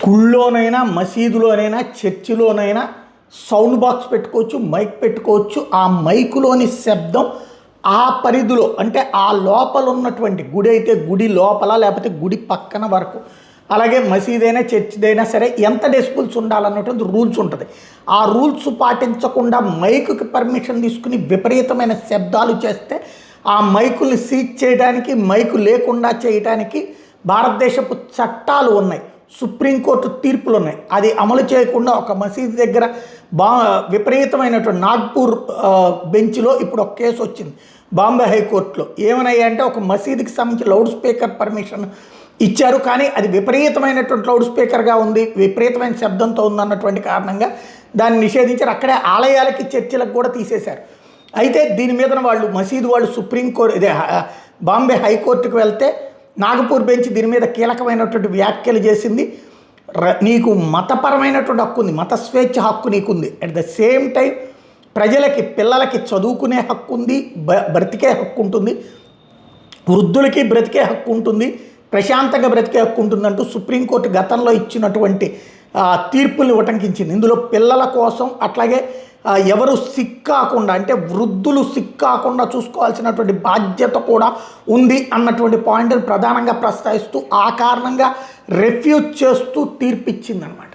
గుళ్ళోనైనా మసీదులోనైనా చర్చిలోనైనా sound box పెట్టుకోవచ్చు, mic పెట్టుకోవచ్చు. ఆ మైకులోని శబ్దం ఆ పరిధిలో, అంటే ఆ లోపల ఉన్నటువంటి గుడి అయితే గుడి లోపల, లేకపోతే గుడి పక్కన వరకు, అలాగే మసీదైనా చర్చిదైనా సరే ఎంత డెసిబుల్స్ ఉండాలన్నటువంటి రూల్స్ ఉంటుంది. ఆ రూల్స్ పాటించకుండా మైకుకి పర్మిషన్ తీసుకుని విపరీతమైన శబ్దాలు చేస్తే ఆ మైకుల్ని సీజ్ చేయడానికి, మైకు లేకుండా చేయడానికి భారతదేశపు చట్టాలు ఉన్నాయి, సుప్రీంకోర్టు తీర్పులు ఉన్నాయి. అది అమలు చేయకుండా ఒక మసీదు దగ్గర విపరీతమైనటువంటి నాగ్పూర్ బెంచ్లో ఇప్పుడు ఒక కేసు వచ్చింది బాంబే హైకోర్టులో. ఏమన్నాయంటే ఒక మసీదుకి సంబంధించి లౌడ్ స్పీకర్ పర్మిషన్ ఇచ్చారు, కానీ అది విపరీతమైనటువంటి లౌడ్ స్పీకర్గా ఉంది, విపరీతమైన శబ్దంతో ఉందన్నటువంటి కారణంగా దాన్ని నిషేధించారు. అక్కడే ఆలయాలకి చర్చిలకు కూడా తీసేశారు. అయితే దీని మీద వాళ్ళు మసీదు వాళ్ళు సుప్రీంకోర్టు బాంబే హైకోర్టుకు వెళ్తే నాగపూర్ బెంచ్ దీని మీద కీలకమైనటువంటి వ్యాఖ్యలు చేసింది. నీకు మతపరమైనటువంటి హక్కు ఉంది, మత స్వేచ్ఛ హక్కు నీకుంది. అట్ ద సేమ్ టైం ప్రజలకి, పిల్లలకి చదువుకునే హక్కు ఉంది, బ్రతికే హక్కు ఉంటుంది, వృద్ధులకి బ్రతికే హక్కు ఉంటుంది, ప్రశాంతంగా బ్రతికే హక్కు ఉంటుందంటూ సుప్రీంకోర్టు గతంలో ఇచ్చినటువంటి తీర్పుల్ని ఉటంకించింది. ఇందులో పిల్లల కోసం, అట్లాగే ఎవరు సిక్ కాకుండా, అంటే వృద్ధులు సిక్ కాకుండా చూసుకోవాల్సినటువంటి బాధ్యత కూడా ఉంది అన్నటువంటి పాయింట్ని ప్రధానంగా ప్రస్తావిస్తూ ఆ కారణంగా రెఫ్యూజ్ చేస్తూ తీర్పిచ్చిందనమాట.